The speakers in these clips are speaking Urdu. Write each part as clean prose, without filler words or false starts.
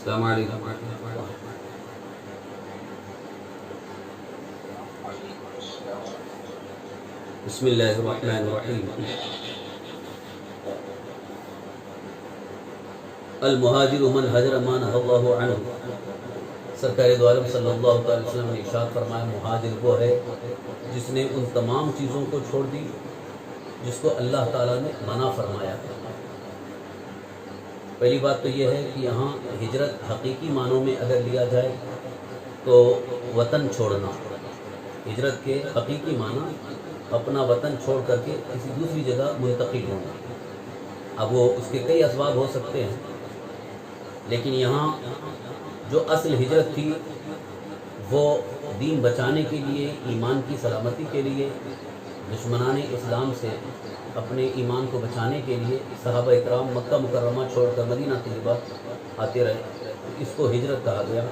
السلام علیکم. بسم اللہ الرحمن الرحیم. المہاجر من حجر ما نہى اللہ عنہ. سرکار دو عالم صلی اللہ علیہ وسلم نے ارشاد فرمایا مہاجر وہ ہے جس نے ان تمام چیزوں کو چھوڑ دی جس کو اللہ تعالیٰ نے منع فرمایا ہے. پہلی بات تو یہ ہے کہ یہاں ہجرت حقیقی معنوں میں اگر لیا جائے تو وطن چھوڑنا. ہجرت کے حقیقی معنی اپنا وطن چھوڑ کر کے کسی دوسری جگہ منتقل ہونا. اب وہ اس کے کئی اسباب ہو سکتے ہیں، لیکن یہاں جو اصل ہجرت تھی وہ دین بچانے کے لیے، ایمان کی سلامتی کے لیے، دشمنان اسلام سے اپنے ایمان کو بچانے کے لیے صحابہ اکرام مکہ مکرمہ چھوڑ کر مدینہ طیبہ آتے رہے. اس کو ہجرت کہا گیا.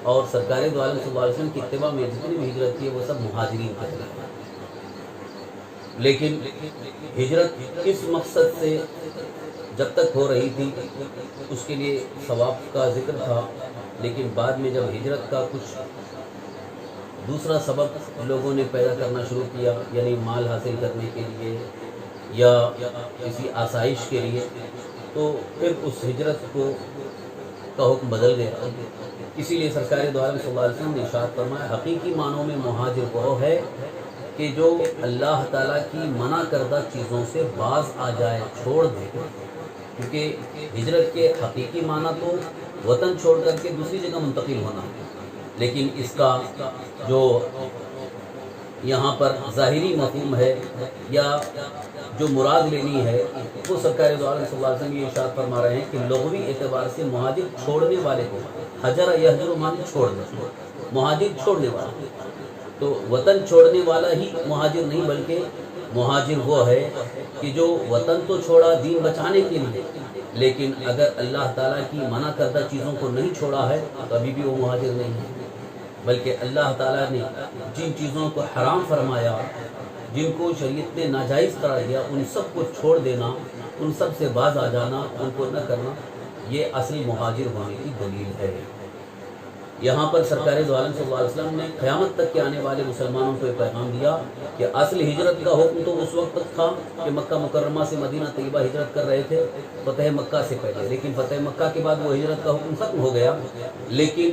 اور سرکار دو عالم صلی اللہ علیہ وسلم کی اتباع میں جتنی بھی ہجرت کی ہے وہ سب مہاجرین کہتے ہیں. لیکن ہجرت اس مقصد سے جب تک ہو رہی تھی اس کے لیے ثواب کا ذکر تھا، لیکن بعد میں جب ہجرت کا کچھ دوسرا سبب لوگوں نے پیدا کرنا شروع کیا، یعنی مال حاصل کرنے کے لیے یا کسی آسائش کے لیے، تو پھر اس ہجرت کا حکم بدل گیا. اسی لیے سرکار دو عالم صلی اللہ علیہ وسلم نے ارشاد فرمایا حقیقی معنوں میں مہاجر وہ ہے کہ جو اللہ تعالیٰ کی منع کردہ چیزوں سے باز آ جائے، چھوڑ دے. کیونکہ ہجرت کے حقیقی معنی تو وطن چھوڑ کر کے دوسری جگہ منتقل ہونا، لیکن اس کا جو یہاں پر ظاہری مفہوم ہے یا جو مراد لینی ہے وہ سرکار دو عالم صلی اللہ علیہ وسلم یہ ارشاد فرما رہے ہیں کہ لغوی اعتبار سے مہاجر چھوڑنے والے کو، حجر یہجر معنی چھوڑ دے، مہاجر چھوڑنے والا. تو وطن چھوڑنے والا ہی مہاجر نہیں، بلکہ مہاجر وہ ہے کہ جو وطن تو چھوڑا دین بچانے کے لیے، لیکن اگر اللہ تعالیٰ کی منع کردہ چیزوں کو نہیں چھوڑا ہے تو ابھی بھی وہ مہاجر نہیں ہے. بلکہ اللہ تعالیٰ نے جن چیزوں کو حرام فرمایا، جن کو شریعت نے ناجائز قرار دیا، ان سب کو چھوڑ دینا، ان سب سے باز آ جانا، ان کو نہ کرنا، یہ اصل مہاجر ہونے کی دلیل ہے. یہاں پر سرکار دو عالم صلی اللہ علیہ وسلم نے قیامت تک کے آنے والے مسلمانوں کو یہ پیغام دیا کہ اصل ہجرت کا حکم تو اس وقت تک تھا کہ مکہ مکرمہ سے مدینہ طیبہ ہجرت کر رہے تھے فتح مکہ سے پہلے، لیکن فتح مکہ کے بعد وہ ہجرت کا حکم ختم ہو گیا. لیکن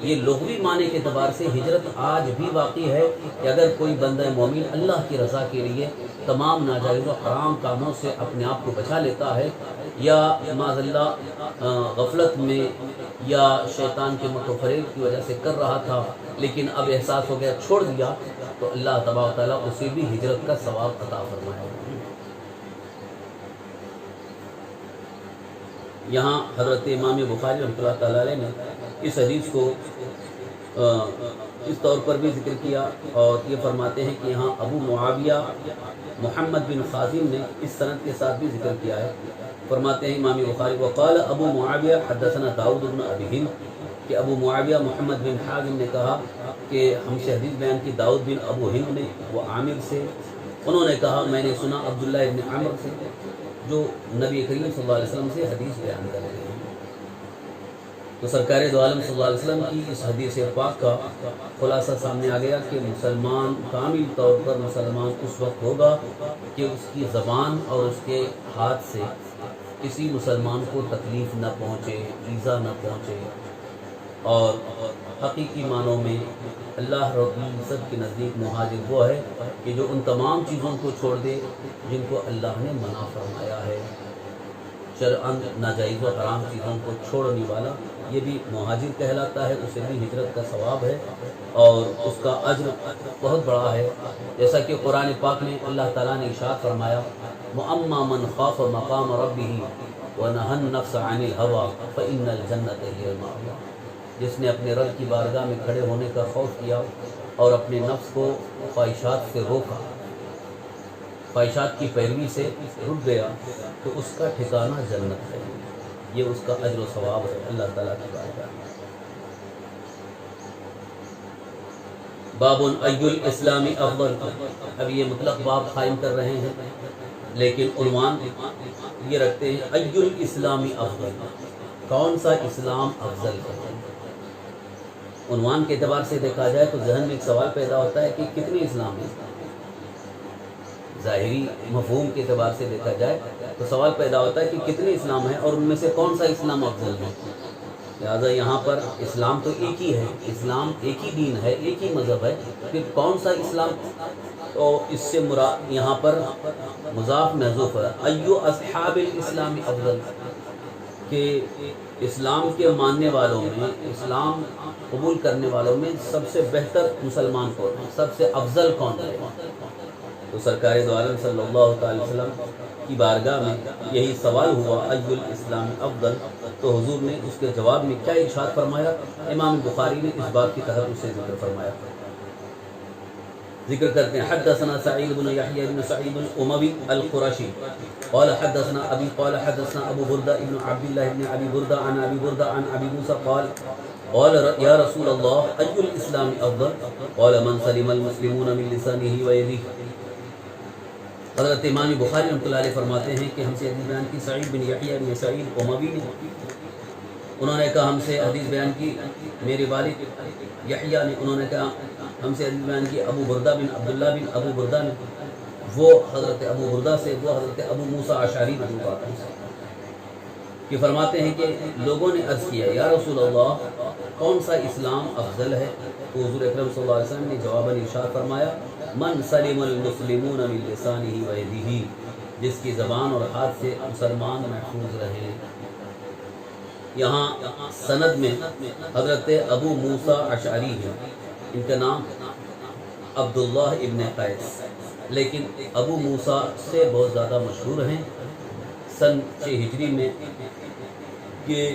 یہ لغوی معنی کے اعتبار سے ہجرت آج بھی باقی ہے کہ اگر کوئی بندہ مومن اللہ کی رضا کے لیے تمام ناجائز و حرام کاموں سے اپنے آپ کو بچا لیتا ہے، یا معاذ اللہ غفلت میں یا شیطان کے مکر و فریب کی وجہ سے کر رہا تھا لیکن اب احساس ہو گیا چھوڑ دیا، تو اللہ تبارک و تعالیٰ اسے بھی ہجرت کا ثواب عطا فرمائے. یہاں حضرت امام بخاری رحمۃ اللہ تعالیٰ علیہ نے اس حدیث کو اس طور پر بھی ذکر کیا اور یہ فرماتے ہیں کہ یہاں ابو معاویہ محمد بن خازم نے اس سند کے ساتھ بھی ذکر کیا ہے. فرماتے ہیں امام بخاری وقال ابو معاویہ حدثنا داؤد بن ابی ہند، کہ ابو معاویہ محمد بن حازم نے کہا کہ ہم سے حدیث بیان کی داؤد بن ابو ہند نے، وہ عامر سے، انہوں نے کہا میں نے سنا عبداللہ ابن عمر سے جو نبی کریم صلی اللہ علیہ وسلم سے حدیث بیان کر رہے ہیں. تو سرکار دو عالم صلی اللہ علیہ وسلم کی اس حدیث پاک کا خلاصہ سامنے آ گیا کہ مسلمان کامل طور پر مسلمان اس وقت ہوگا کہ اس کی زبان اور اس کے ہاتھ سے کسی مسلمان کو تکلیف نہ پہنچے، ایذا نہ پہنچے. اور حقیقی معنوں میں اللہ رب العزت کے نزدیک مہاجر وہ ہے کہ جو ان تمام چیزوں کو چھوڑ دے جن کو اللہ نے منع فرمایا ہے. شرعاً ناجائز و حرام چیزوں کو چھوڑنے والا یہ بھی مہاجر کہلاتا ہے، اسے بھی ہجرت کا ثواب ہے اور اس کا اجر بہت بڑا ہے. جیسا کہ قرآن پاک میں اللہ تعالیٰ نے ارشاد فرمایا وَأَمَّا مَنْ خَافَ مَقَامَ رَبِّهِ وَنَهَى النَّفْسَ عَنِ الْهَوَىٰ فَإِنَّ الْجَنَّةَ هِيَ الْمَأْوَىٰ. جس نے اپنے رب کی بارگاہ میں کھڑے ہونے کا خوف کیا اور اپنے نفس کو خواہشات سے روکا، خواہشات کی پیروی سے رک گیا، تو اس کا ٹھکانہ جنت ہے. یہ اس کا اجر و ثواب ہے اللہ تعالیٰ کی بارگاہ میں. باب ای الاسلام افضل. اب یہ مطلق باب قائم کر رہے ہیں لیکن عنوان یہ رکھتے ہیں ای الاسلام افضل، کون سا اسلام افضل ہے؟ عنوان کے اعتبار سے دیکھا جائے تو ذہن میں ایک سوال پیدا ہوتا ہے کہ کتنے اسلام ہیں. ظاہری مفہوم کے اعتبار سے دیکھا جائے تو سوال پیدا ہوتا ہے کہ کتنے اسلام ہیں اور ان میں سے کون سا اسلام افضل ہے. لہٰذا یہاں پر اسلام تو ایک ہی ہے، اسلام ایک ہی دین ہے، ایک ہی مذہب ہے، پھر کون سا اسلام؟ تو اس سے مراد یہاں پر مضاف محذوف ہے، ایو اصحاب الاسلام افضل، کہ اسلام کے ماننے والوں میں، اسلام قبول کرنے والوں میں سب سے بہتر مسلمان کون ہے، سب سے افضل کون ہے؟ تو سرکار دو عالم صلی اللہ تعالی وسلم کی بارگاہ میں یہی سوال ہوا، ایو الاسلام افضل. تو حضور نے اس کے جواب میں کیا ارشاد فرمایا؟ امام بخاری نے اس بات کی تحرر سے ذکر فرمایا. ذکر کرتے ہیں، حدثنا سعید بن یحیی بن سعید الاموی القرشی قال حدثنا ابی قال حدثنا ابو بردہ ابن عبد اللہ ابن ابی بردہ عن ابی بردہ عن ابی موسیٰ قال قال یا رسول اللہ ای الاسلام افضل قال من سلم المسلمون من لسانه ویدیہ. حضرت امام بخاری رحمۃ اللہ علیہ فرماتے ہیں کہ ہم سے حدیث بیان کی سعید بن یحیی بن سعید اموی نے، انہوں نے کہا ہم سے حدیث بیان کی میرے والد یحییٰ نے، انہوں نے کہا ہم سے حدیث بیان کی ابو بردہ بن عبداللہ بن ابو بردہ نے، وہ حضرت ابو بردہ سے، وہ حضرت ابو موسیٰ اشعری رضی اللہ عنہ سے، کہ فرماتے ہیں کہ لوگوں نے عرض کیا یا رسول اللہ کون سا اسلام افضل ہے؟ تو حضور اکرم صلی اللہ علیہ وسلم نے جواباً ارشاد فرمایا من سلم المسلمون من لسانہ و یدہ، جس کی زبان اور ہاتھ سے مسلمان محفوظ رہے. یہاں سند میں حضرت ابو موسیٰ اشعری ہے، ان کا نام عبداللہ ابن قیس، لیکن ابو موسیٰ سے بہت زیادہ مشہور ہیں. سن 6 ہجری میں، کہ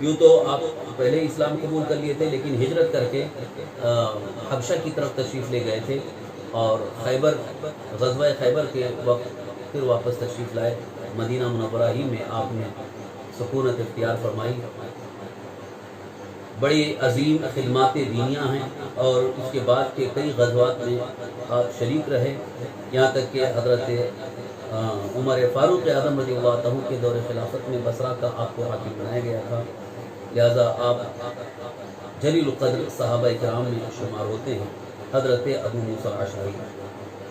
یوں تو آپ پہلے اسلام قبول کر لیے تھے لیکن ہجرت کر کے حبشہ کی طرف تشریف لے گئے تھے، اور خیبر، غزوہ خیبر کے وقت پھر واپس تشریف لائے. مدینہ منورہ ہی میں آپ نے سکونت اختیار فرمائی. بڑی عظیم خدمات دینیاں ہیں، اور اس کے بعد کے کئی غزوات میں آپ شریک رہے، یہاں تک کہ حضرت عمر فاروق اعظم رضی اللہ عنہ کے دور خلافت میں بصرہ کا آپ کو حاکم بنایا گیا تھا. لہذا آپ جلیل القدر صحابہ کرام میں شمار ہوتے ہیں. حضرت ابو موسیٰ اشعری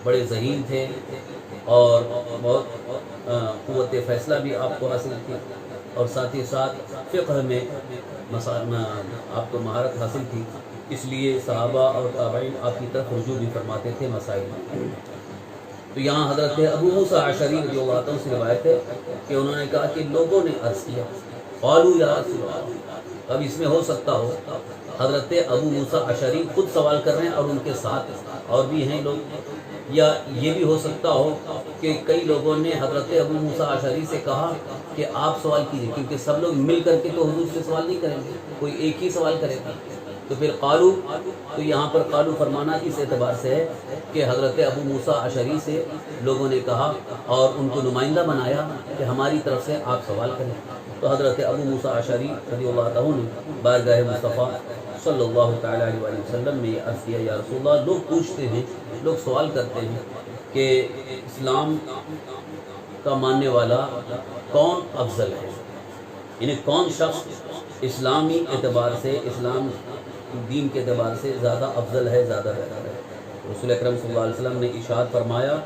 بڑے ذہین تھے، اور بہت قوت فیصلہ بھی آپ کو حاصل تھی، اور ساتھ ہی ساتھ فقہ میں آپ کو مہارت حاصل تھی، اس لیے صحابہ اور تابعین آپ کی طرف رجوع بھی فرماتے تھے مسائل میں. تو یہاں حضرت ابو موسیٰ اشعری رضی اللہ عنہ سے روایت ہے کہ انہوں نے کہا کہ لوگوں نے عرض کیا قالوا یا رسول اللہ. اب اس میں ہو سکتا ہو حضرت ابو موسیٰ اشعری خود سوال کر رہے ہیں اور ان کے ساتھ اور بھی ہیں لوگ، یا یہ بھی ہو سکتا ہو کہ کئی لوگوں نے حضرت ابو موسیٰ اشعری سے کہا کہ آپ سوال کیجیے، کیونکہ سب لوگ مل کر کے تو حضور سے سوال نہیں کریں گے، کوئی ایک ہی سوال کرے گا. تو پھر قالو، تو یہاں پر قالو فرمانا اس اعتبار سے ہے کہ حضرت ابو موسیٰ اشعری سے لوگوں نے کہا اور ان کو نمائندہ بنایا کہ ہماری طرف سے آپ سوال کریں. تو حضرت ابو موسیٰ اشعری رضی اللہ عنہ نے بارگاہ مصطفیٰ صلی اللہ تعالیٰ علیہ وسلم میں یہ عرض کیا یا رسول اللہ، لوگ پوچھتے ہیں، لوگ سوال کرتے ہیں کہ اسلام کا ماننے والا کون افضل ہے، یعنی کون شخص اسلامی اعتبار سے، اسلام دین کے اعتبار سے زیادہ افضل ہے، زیادہ بہتر ہے. رسول اکرم صلی اللہ علیہ وسلم نے ارشاد فرمایا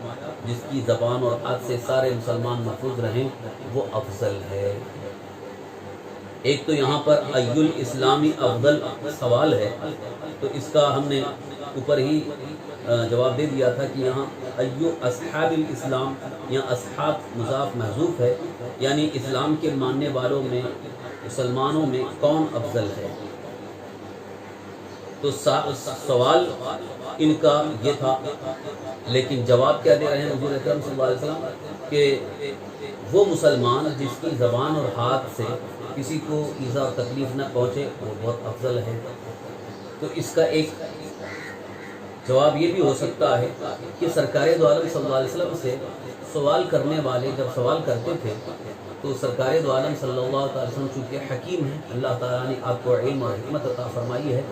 جس کی زبان اور ہاتھ سے سارے مسلمان محفوظ رہیں وہ افضل ہے. ایک تو یہاں پر ای الاسلامی افضل سوال ہے، تو اس کا ہم نے اوپر ہی جواب دے دیا تھا کہ یہاں ایو اصحاب الاسلام، یہاں اصحاب مضاف محذوف ہے، یعنی اسلام کے ماننے والوں میں، مسلمانوں میں کون افضل ہے. تو سوال ان کا یہ تھا، لیکن جواب کیا دے رہے ہیں حضور اکرم صلی اللہ علیہ وسلم کہ وہ مسلمان جس کی زبان اور ہاتھ سے کسی کو ایذا اور تکلیف نہ پہنچے وہ بہت افضل ہے. تو اس کا ایک جواب یہ بھی ہو سکتا ہے کہ سرکار دو عالم صلی اللہ علیہ وسلم سے سوال کرنے والے جب سوال کرتے تھے تو سرکار دو عالم صلی اللہ علیہ وسلم چونکہ حکیم ہیں، اللہ تعالیٰ نے آپ کو علم اور حکمت عطا فرمائی ہے،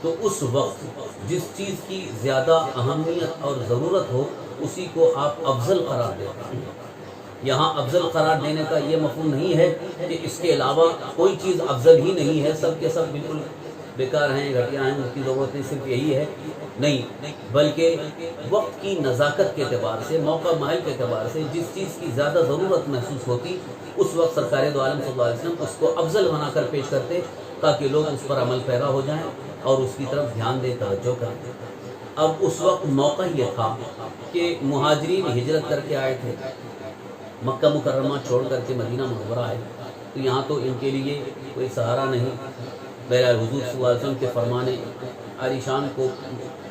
تو اس وقت جس چیز کی زیادہ اہمیت اور ضرورت ہو اسی کو آپ افضل قرار دیتے ہیں. یہاں افضل قرار دینے کا یہ مفہوم نہیں ہے کہ اس کے علاوہ کوئی چیز افضل ہی نہیں ہے، سب کے سب بالکل بیکار ہیں، گھٹیا ہیں، اس کی ضرورت نہیں، صرف یہی ہے، نہیں، بلکہ وقت کی نزاکت کے اعتبار سے، موقع محل کے اعتبار سے جس چیز کی زیادہ ضرورت محسوس ہوتی اس وقت سرکار دو عالم صلی اللہ علیہ وسلم اس کو افضل بنا کر پیش کرتے تاکہ لوگ اس پر عمل پیرا ہو جائیں اور اس کی طرف دھیان دے، توجہ کریں۔ اب اس وقت موقع یہ تھا کہ مہاجرین ہجرت کر کے آئے تھے، مکہ مکرمہ چھوڑ کر کے مدینہ منورہ آئے، تو یہاں تو ان کے لیے کوئی سہارا نہیں۔ بہرحال حضور صلی اللہ علیہ وسلم کے فرمان عالی شان کو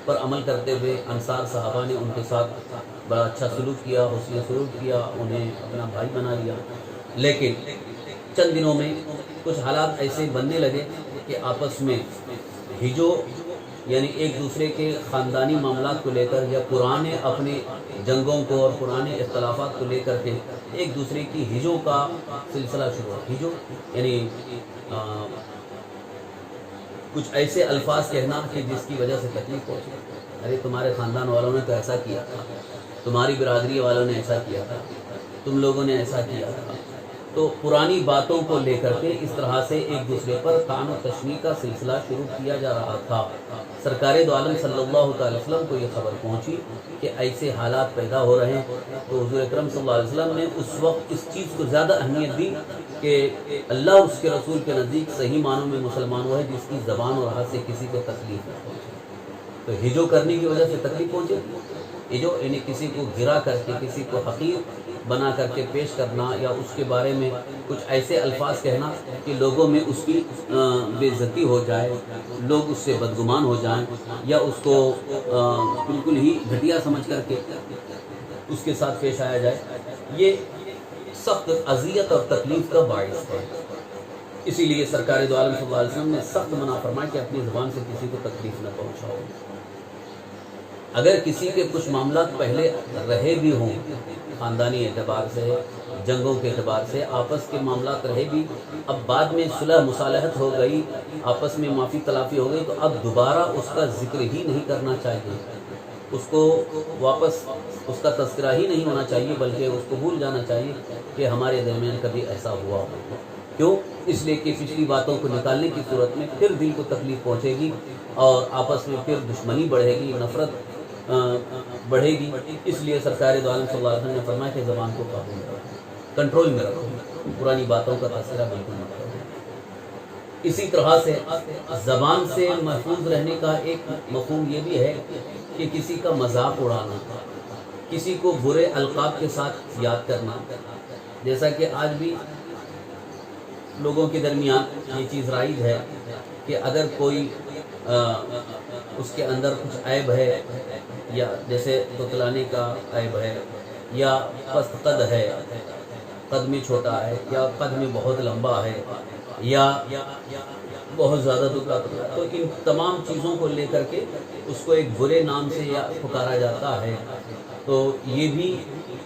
پر عمل کرتے ہوئے انصار صحابہ نے ان کے ساتھ بڑا اچھا سلوک کیا، حسن سلوک کیا، انہیں اپنا بھائی بنا لیا۔ لیکن چند دنوں میں کچھ حالات ایسے بننے لگے کہ آپس میں ہجو، یعنی ایک دوسرے کے خاندانی معاملات کو لے کر یا پرانے اپنے جنگوں کو اور پرانے اختلافات کو لے کر کے ایک دوسرے کی ہجو کا سلسلہ شروع ہوا۔ ہجو یعنی کچھ ایسے الفاظ کہنا کہ جس کی وجہ سے تکلیف پہنچی، ارے تمہارے خاندان والوں نے تو ایسا کیا تھا، تمہاری برادری والوں نے ایسا کیا تھا، تم لوگوں نے ایسا کیا تھا۔ تو پرانی باتوں کو لے کر کے اس طرح سے ایک دوسرے پر طعن و تشنیع کا سلسلہ شروع کیا جا رہا تھا۔ سرکار دو عالم صلی اللہ تعالی وسلم کو یہ خبر پہنچی کہ ایسے حالات پیدا ہو رہے ہیں، تو حضور اکرم صلی اللہ علیہ وسلم نے اس وقت اس چیز کو زیادہ اہمیت دی کہ اللہ اور اس کے رسول کے نزدیک صحیح معنوں میں مسلمان وہ ہے جس کی زبان اور ہاتھ سے کسی کو تکلیف نہ پہنچے۔ تو ہجو کرنے کی وجہ سے تکلیف پہنچے، ہجو یعنی کسی کو گرا کر کے، کسی کو حقیر بنا کر کے پیش کرنا یا اس کے بارے میں کچھ ایسے الفاظ کہنا کہ لوگوں میں اس کی بے عزتی ہو جائے، لوگ اس سے بدگمان ہو جائیں یا اس کو بالکل ہی گھٹیا سمجھ کر کے اس کے ساتھ پیش آیا جائے، یہ سخت اذیت اور تکلیف کا باعث ہے۔ اسی لیے سرکار دو عالم صلی اللہ علیہ وسلم نے سخت منع فرمایا کہ اپنی زبان سے کسی کو تکلیف نہ پہنچاؤ۔ اگر کسی کے کچھ معاملات پہلے رہے بھی ہوں، خاندانی اعتبار سے، جنگوں کے اعتبار سے آپس کے معاملات رہے بھی، اب بعد میں صلح مصالحت ہو گئی، آپس میں معافی تلافی ہو گئی، تو اب دوبارہ اس کا ذکر ہی نہیں کرنا چاہیے، اس کو واپس اس کا تذکرہ ہی نہیں ہونا چاہیے، بلکہ اس کو بھول جانا چاہیے کہ ہمارے درمیان کبھی ایسا ہوا ہو۔ کیوں؟ اس لیے کہ پچھلی باتوں کو نکالنے کی صورت میں پھر دل کو تکلیف پہنچے گی اور آپس میں پھر دشمنی بڑھے گی، نفرت بڑھے گی۔ اس لیے سرکار دو عالم صلی اللہ علیہ وسلم نے فرمایا کہ زبان کو قابو میں رکھو، کنٹرول میں رکھو، پرانی باتوں کا تذکرہ بالکل مت کرو۔ اسی طرح سے زبان سے محفوظ رہنے کا ایک مفہوم یہ بھی ہے کہ کسی کا مذاق اڑانا، کسی کو برے القاب کے ساتھ یاد کرنا، جیسا کہ آج بھی لوگوں کے درمیان یہ چیز رائج ہے کہ اگر کوئی اس کے اندر کچھ عیب ہے، یا جیسے توتلانے کا عیب ہے، یا پست قد ہے، قد میں چھوٹا ہے، یا قد میں بہت لمبا ہے، یا بہت زیادہ دکھا، تو ان تمام چیزوں کو لے کر کے اس کو ایک برے نام سے یا پکارا جاتا ہے، تو یہ بھی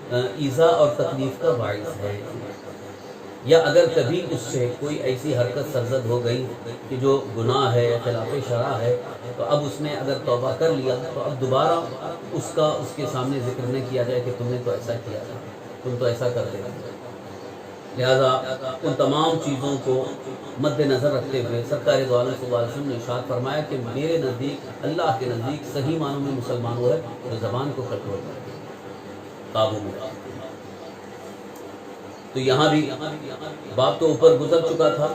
ایذا اور تکلیف کا باعث ہے۔ یا اگر کبھی اس سے کوئی ایسی حرکت سرزد ہو گئی کہ جو گناہ ہے، خلاف شرع ہے، تو اب اس نے اگر توبہ کر لیا تو اب دوبارہ اس کا اس کے سامنے ذکر نہ کیا جائے کہ تم نے تو ایسا کیا تھا، تم تو ایسا کرتے تھے۔ لہذا ان تمام چیزوں کو مد نظر رکھتے ہوئے سرکار دو عالم صلی اللہ علیہ وسلم نے ارشاد فرمایا کہ میرے نزدیک، اللہ کے نزدیک صحیح معنوں میں مسلمان وہ ہے جو زبان کو کنٹرول کرے، قابو میں رکھے۔ تو یہاں بھی باب تو اوپر گزر چکا تھا،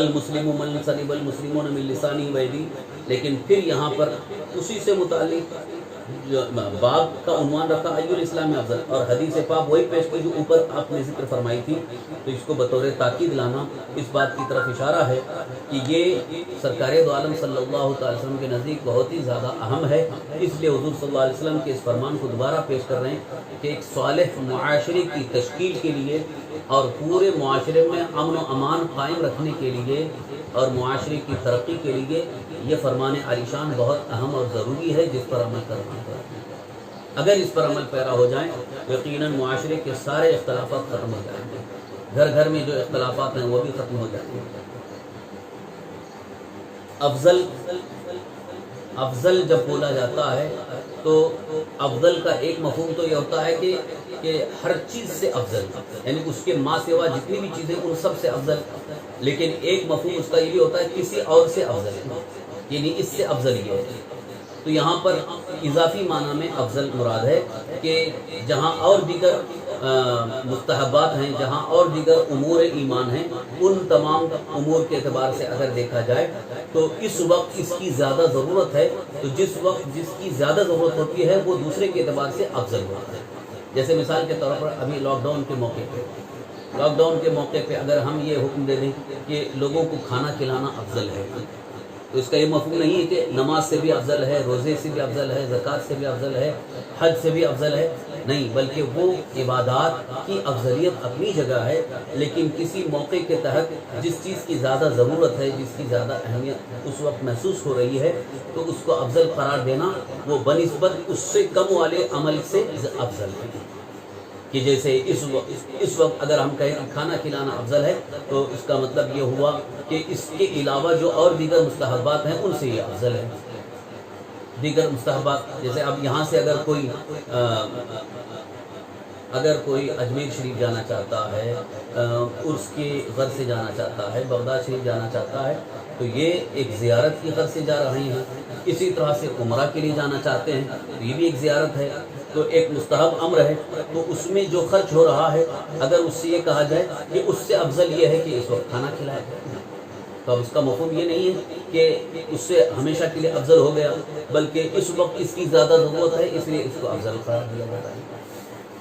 المسلم من سلم المسلمون من لسانہ ویدیہ، لیکن پھر یہاں پر اسی سے متعلق باب کا عنوان رکھا ای الاسلام افضل، اور حدیث پاک وہی پیش کی جو اوپر آپ نے ذکر فرمائی تھی، تو اس کو بطور تاکید لانا اس بات کی طرف اشارہ ہے کہ یہ سرکار دو عالم صلی اللہ تعالی وسلم کے نزدیک بہت ہی زیادہ اہم ہے۔ اس لیے حضور صلی اللہ علیہ وسلم کے اس فرمان کو دوبارہ پیش کر رہے ہیں کہ ایک صالح معاشرے کی تشکیل کے لیے اور پورے معاشرے میں امن و امان قائم رکھنے کے لیے اور معاشرے کی ترقی کے لیے یہ فرمان عالی شان بہت اہم اور ضروری ہے، جس پر عمل کرنا ہے۔ اگر اس پر عمل پیرا ہو جائیں یقیناً معاشرے کے سارے اختلافات ختم ہو جائیں گے، گھر گھر میں جو اختلافات ہیں وہ بھی ختم ہو جائیں گے۔ افضل افضل جب بولا جاتا ہے تو افضل کا ایک مفہوم تو یہ ہوتا ہے کہ ہر چیز سے افضل، یعنی اس کے ماں سوا جتنی بھی چیزیں ان سب سے افضل. لیکن ایک مفہوم اس کا یہ بھی ہوتا ہے کسی اور سے افضل، یعنی اس سے افضل یہ ہے. تو یہاں پر اضافی معنی میں افضل مراد ہے کہ جہاں اور دیگر مستحبات ہیں، جہاں اور دیگر امور ایمان ہیں، ان تمام امور کے اعتبار سے اگر دیکھا جائے تو اس وقت اس کی زیادہ ضرورت ہے، تو جس وقت جس کی زیادہ ضرورت ہوتی ہے وہ دوسرے کے اعتبار سے افضل ہوتا ہے. جیسے مثال کے طور پر ابھی لاک ڈاؤن کے موقع پہ اگر ہم یہ حکم دے دیں کہ لوگوں کو کھانا کھلانا افضل ہے، تو اس کا یہ مفہوم نہیں ہے کہ نماز سے بھی افضل ہے، روزے سے بھی افضل ہے، زکوٰۃ سے بھی افضل ہے، حج سے بھی افضل ہے، نہیں، بلکہ وہ عبادات کی افضلیت اپنی جگہ ہے، لیکن کسی موقع کے تحت جس چیز کی زیادہ ضرورت ہے، جس کی زیادہ اہمیت اس وقت محسوس ہو رہی ہے، تو اس کو افضل قرار دینا وہ بنسبت اس سے کم والے عمل سے افضل ہے. کہ جیسے اس وقت اگر ہم کہیں کہ کھانا کھلانا افضل ہے، تو اس کا مطلب یہ ہوا کہ اس کے علاوہ جو اور دیگر مستحبات ہیں ان سے یہ افضل ہے. دیگر مستحبات جیسے اب یہاں سے اگر کوئی اجمیر شریف جانا چاہتا ہے، عرس کے غرض سے جانا چاہتا ہے، بغداد شریف جانا چاہتا ہے، تو یہ ایک زیارت کی غرض سے جا رہے ہیں. اسی طرح سے عمرہ کے لیے جانا چاہتے ہیں تو یہ بھی ایک زیارت ہے، تو ایک مستحب امر ہے. تو اس میں جو خرچ ہو رہا ہے، اگر اس سے یہ کہا جائے کہ اس سے افضل یہ ہے کہ اس وقت کھانا کھلائے، تو اب اس کا مفہوم یہ نہیں ہے کہ اس سے ہمیشہ کے لیے افضل ہو گیا، بلکہ اس وقت اس کی زیادہ ضرورت ہے، اس لیے اس کو افضل قرار دیا جاتا ہے.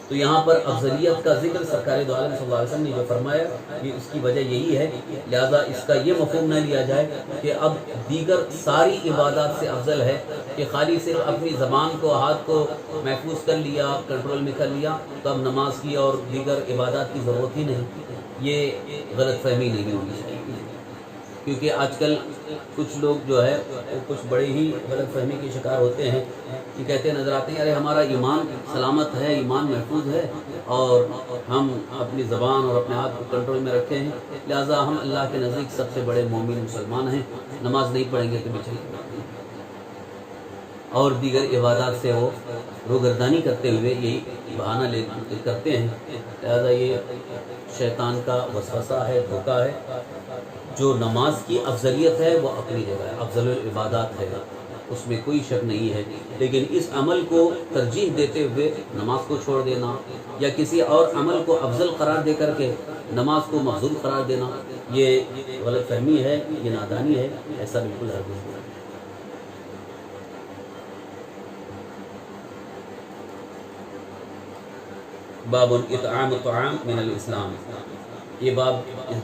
تو یہاں پر افضلیت کا ذکر سرکار دو عالم صلی اللہ علیہ وسلم نے جو فرمایا، یہ اس کی وجہ یہی ہے. لہذا اس کا یہ مفہوم نہ لیا جائے کہ اب دیگر ساری عبادات سے افضل ہے، کہ خالی صرف اپنی زبان کو، ہاتھ کو محفوظ کر لیا، کنٹرول میں کر لیا، تو اب نماز کی اور دیگر عبادات کی ضرورت ہی نہیں. یہ غلط فہمی نہیں ہونی چاہیے، کیونکہ آج کل کچھ لوگ جو ہے وہ کچھ بڑے ہی غلط فہمی کے شکار ہوتے ہیں. یہ کہتے نظر آتے ہیں ارے ہمارا ایمان سلامت ہے، ایمان محفوظ ہے، اور ہم اپنی زبان اور اپنے ہاتھ کو کنٹرول میں رکھتے ہیں، لہٰذا ہم اللہ کے نزدیک سب سے بڑے مومن مسلمان ہیں، نماز نہیں پڑھیں گے تو بھی چاہیے. اور دیگر عبادات سے وہ روگردانی کرتے ہوئے یہی بہانہ کرتے ہیں. لہذا یہ شیطان کا وسوسہ ہے، دھوکہ ہے. جو نماز کی افضلیت ہے وہ اپنی جگہ ہے، افضل العبادات ہے، اس میں کوئی شک نہیں ہے. لیکن اس عمل کو ترجیح دیتے ہوئے نماز کو چھوڑ دینا، یا کسی اور عمل کو افضل قرار دے کر کے نماز کو مفضول قرار دینا، یہ غلط فہمی ہے، یہ نادانی ہے. ایسا بالکل ہرگز نہیں. باب اطعام الطعام من الاسلام. یہ باب اس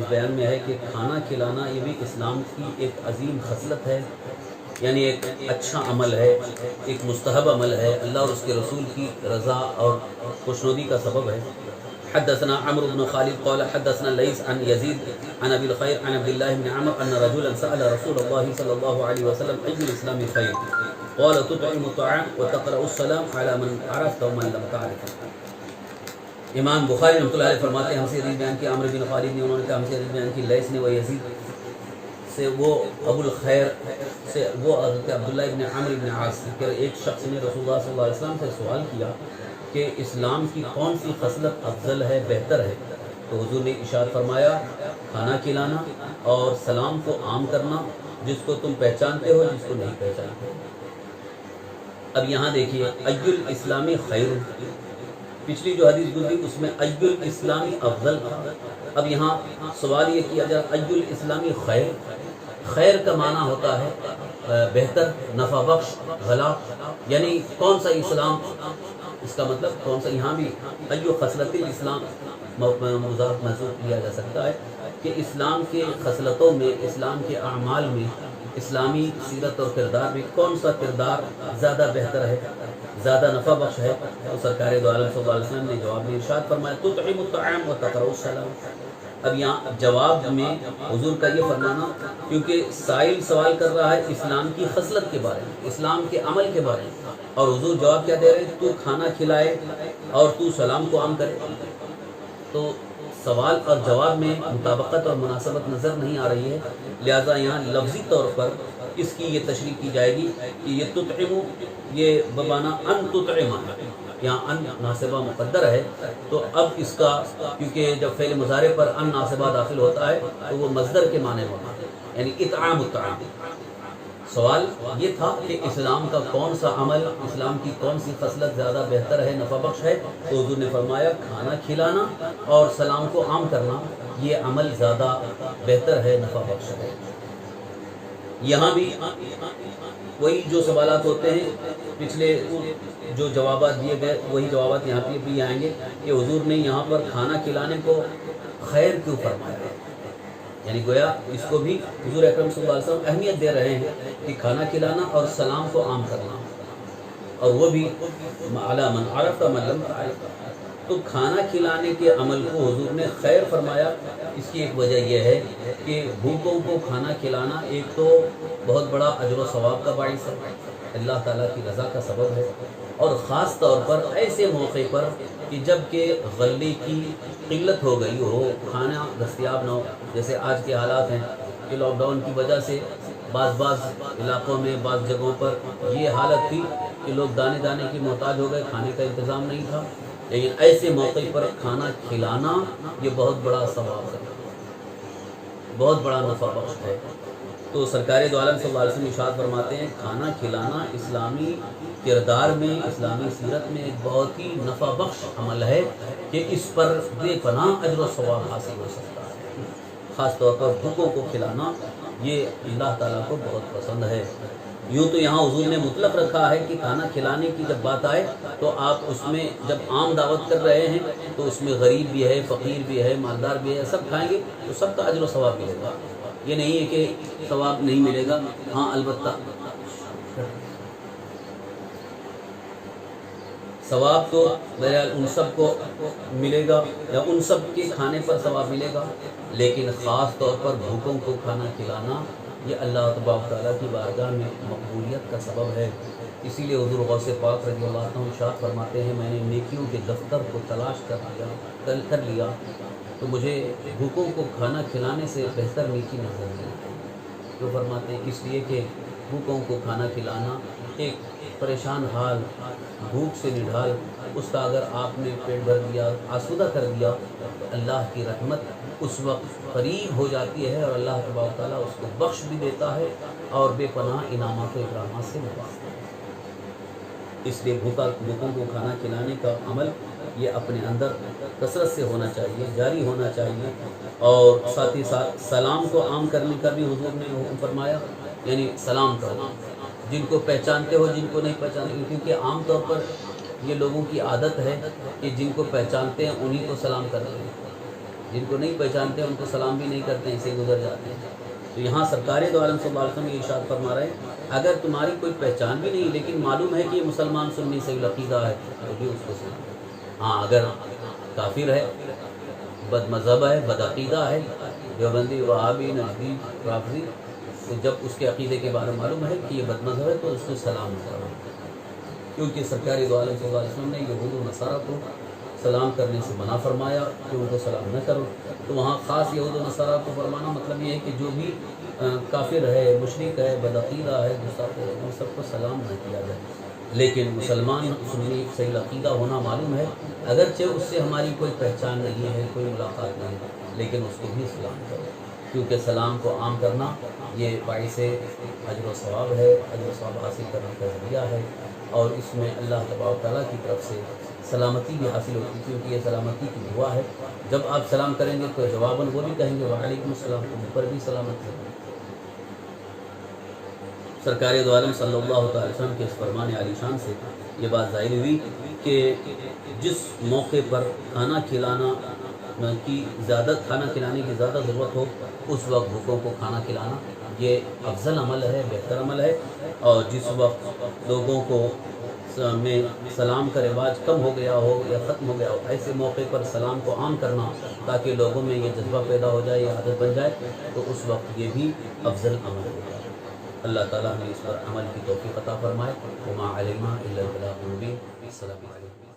بیان میں ہے کہ کھانا کھلانا یہ بھی اسلام کی ایک عظیم خصلت ہے، یعنی ایک اچھا عمل ہے، ایک مستحب عمل ہے، اللہ اور اس کے رسول کی رضا اور خوشنودی کا سبب ہے. حدثنا عمرو بن خالد قال حدثنا ليث عن يزيد عن ابي الخير عن عبد الله بن عمرو ان رجلا سأل رسول الله صلى الله عليه وسلم اي الاسلام خير قال تطعم الطعام وتقرأ السلام على من عرفت ومن لم تعرف. امام بخاری رحمۃ اللہ علیہ فرماتے ہیں ہم سے حدیث بیان کی عمرو بن خالد نے، انہوں نے کہا ہم سے حدیث بیان کی لیث نے، وہ یزید سے، وہ ابو الخیر سے، وہ حضرت عبداللہ ابن عمرو ابن عاص کہ ایک شخص نے رسول اللہ صلی اللہ علیہ وسلم سے سوال کیا کہ اسلام کی کون سی خصلت افضل ہے، بہتر ہے. تو حضور نے ارشاد فرمایا کھانا کھلانا اور سلام کو عام کرنا، جس کو تم پہچانتے ہو، جس کو نہیں پہچانتے. اب یہاں دیکھیے ای الاسلام خیر، پچھلی جو حدیث گزری اس میں ای الاسلام افضل تھا. اب یہاں سوال یہ کیا جائے ای الاسلام خیر، خیر کا معنی ہوتا ہے بہتر، نفع بخش، بھلا، یعنی کون سا اسلام، اس کا مطلب کون سا. یہاں بھی ایو خصلت الاسلام مضاف محسوب کیا جا سکتا ہے کہ اسلام کے خصلتوں میں، اسلام کے اعمال میں، اسلامی سیرت اور کردار میں کون سا کردار زیادہ بہتر ہے، زیادہ نفع بخش ہے. تو سرکار دو عالم صلی اللہ علیہ وسلم نے جواب میں ارشاد فرمایا تطعم الطعام وتقرأ السلام. اب یہاں جواب میں حضور کا یہ فرمانا، کیونکہ سائل سوال کر رہا ہے اسلام کی خصلت کے بارے میں، اسلام کے عمل کے بارے میں، اور حضور جواب کیا دے رہے ہیں، تو کھانا کھلائے اور تو سلام کو عام کرے. تو سوال اور جواب میں مطابقت اور مناسبت نظر نہیں آ رہی ہے، لہذا یہاں لفظی طور پر اس کی یہ تشریح کی جائے گی کہ یہ تطعمو یہ بمعنی ان تطعم ہے، یہاں ان ناصبہ مقدر ہے، تو اب اس کا کیونکہ جب فعل مضارع پر ان ناصبہ داخل ہوتا ہے تو وہ مصدر کے معنی ہوتا ہے، یعنی اطعام الطعام۔ سوال یہ تھا کہ اسلام کا کون سا عمل، اسلام کی کون سی خصلت زیادہ بہتر ہے، نفع بخش ہے؟ تو حضور نے فرمایا کھانا کھلانا اور سلام کو عام کرنا، یہ عمل زیادہ بہتر ہے، نفع بخش ہے۔ یہاں بھی وہی جو سوالات ہوتے ہیں پچھلے جو جوابات دیے گئے وہی جوابات یہاں پہ بھی آئیں گے کہ حضور نے یہاں پر کھانا کھلانے کو خیر کیوں فرمایا ہے، یعنی گویا اس کو بھی حضور اکرم صلی اللہ علیہ وسلم اہمیت دے رہے ہیں کہ کھانا کھلانا اور سلام کو عام کرنا، اور وہ بھی علی من عرف من لم يعرف۔ تو کھانا کھلانے کے عمل کو حضور نے خیر فرمایا، اس کی ایک وجہ یہ ہے کہ بھوکوں کو کھانا کھلانا ایک تو بہت بڑا اجر و ثواب کا باعث ہے، اللہ تعالیٰ کی رضا کا سبب ہے، اور خاص طور پر ایسے موقع پر کہ جب کہ غلے کی قلت ہو گئی ہو، کھانا دستیاب نہ ہو، جیسے آج کے حالات ہیں کہ لاک ڈاؤن کی وجہ سے بعض علاقوں میں بعض جگہوں پر یہ حالت تھی کہ لوگ دانے دانے کی محتاج ہو گئے، کھانے کا انتظام نہیں تھا، لیکن ایسے موقع پر کھانا کھلانا یہ بہت بڑا ثواب ہے، بہت بڑا نفع بخش ہے۔ تو سرکار دو عالم صلی اللہ علیہ وسلم ارشاد فرماتے ہیں کھانا کھلانا اسلامی کردار میں، اسلامی سیرت میں ایک بہت ہی نفع بخش عمل ہے کہ اس پر بے پناہ اجر و ثواب حاصل ہو سکتا ہے۔ خاص طور پر بھوکوں کو کھلانا یہ اللہ تعالیٰ کو بہت پسند ہے۔ یوں تو یہاں حضور نے مطلق رکھا ہے کہ کھانا کھلانے کی جب بات آئے تو آپ اس میں جب عام دعوت کر رہے ہیں تو اس میں غریب بھی ہے، فقیر بھی ہے، مالدار بھی ہے، سب کھائیں گے تو سب کا اجر و ثواب ملے گا، یہ نہیں ہے کہ ثواب نہیں ملے گا۔ ہاں البتہ ثواب تو بہرحال ان سب کو ملے گا یا ان سب کے کھانے پر ثواب ملے گا، لیکن خاص طور پر بھوکوں کو کھانا کھلانا یہ اللہ تبارک تعالیٰ کی بارگاہ میں مقبولیت کا سبب ہے۔ اسی لیے حضور غوث پاک رضی اللہ عنہ ارشاد فرماتے ہیں میں نے نیکیوں کے دفتر کو تلاش کر لیا تو مجھے بھوکوں کو کھانا کھلانے سے بہتر نیکی نظر نہیں آئی۔ جو فرماتے ہیں اس لیے کہ بھوکوں کو کھانا کھلانا ایک پریشان حال، بھوک سے نڈھال، اس کا اگر آپ نے پیٹ بھر دیا، آسودہ کر دیا تو اللہ کی رحمت اس وقت قریب ہو جاتی ہے اور اللہ تبارک تعالیٰ اس کو بخش بھی دیتا ہے اور بے پناہ انعامات و اکرامات سے نوازتا ہے۔ اس لیے بھوکوں کو کھانا کھلانے کا عمل یہ اپنے اندر کثرت سے ہونا چاہیے، جاری ہونا چاہیے، اور ساتھ ہی ساتھ سلام کو عام کرنے کا بھی حضور نے حکم فرمایا، یعنی سلام کرو، جن کو پہچانتے ہو جن کو نہیں پہچانتے، کیونکہ عام طور پر یہ لوگوں کی عادت ہے کہ جن کو پہچانتے ہیں انہی کو سلام کرتے ہیں، جن کو نہیں پہچانتے ان کو سلام بھی نہیں کرتے ہیں، اسے گزر جاتے ہیں۔ تو یہاں سرکار دو عالم صلی اللہ علیہ وسلم یہ ارشاد فرما رہے ہیں اگر تمہاری کوئی پہچان بھی نہیں لیکن معلوم ہے کہ یہ مسلمان سنی صحیح العقیدہ ہے تو بھی اس کو سلام۔ ہاں اگر کافر ہے، بد مذہب ہے، بد عقیدہ ہے، دیوبندی، وہابی، نجدی، رافضی، تو جب اس کے عقیدے کے بارے میں معلوم ہے کہ یہ بد مذہب ہے تو اس کو سلام نہ کرو، کیونکہ سرکار دو عالم صلی اللہ علیہ وسلم نے یہود و نصارہ کو سلام کرنے سے منع فرمایا کہ ان کو سلام نہ کرو۔ تو وہاں خاص یہود و نصارہ کو فرمانا مطلب یہ ہے کہ جو بھی کافر ہے، مشرک ہے، بدعقیدہ ہے، گستاخ ہے، ان سب کو سلام نہ کیا جائے، لیکن مسلمان سنی صحیح عقیدہ ہونا معلوم ہے، اگرچہ اس سے ہماری کوئی پہچان نہیں ہے، کوئی ملاقات نہیں ہے، لیکن اس کو بھی سلام کرو، کیونکہ سلام کو عام کرنا یہ باعث اجر و ثواب ہے، اجر و ثواب حاصل کرنے کا ذریعہ ہے، اور اس میں اللہ تبارک تعالیٰ کی طرف سے سلامتی بھی حاصل ہوتی ہے، کیونکہ یہ سلامتی کی دعا ہے۔ جب آپ سلام کریں گے تو جواباً وہ بھی کہیں گے وعلیکم السلام، تم پر بھی سلامت ہے۔ سرکار دو عالم صلی اللہ تعالی وسلم کے اس فرمان عالی شان سے یہ بات ظاہر ہوئی کہ جس موقع پر کھانا کھلانے کی زیادہ ضرورت ہو اس وقت بھوکوں کو کھانا کھلانا یہ افضل عمل ہے، بہتر عمل ہے، اور جس وقت لوگوں کو میں سلام کا رواج کم ہو گیا ہو یا ختم ہو گیا ہو، ایسے موقع پر سلام کو عام کرنا تاکہ لوگوں میں یہ جذبہ پیدا ہو جائے، یہ عادت بن جائے، تو اس وقت یہ بھی افضل عمل ہوگا۔ اللہ تعالیٰ نے اس پر عمل کی توفیق عطا فرمائے۔ وما علینا الا البلاغ المبین۔ السلام علیکم۔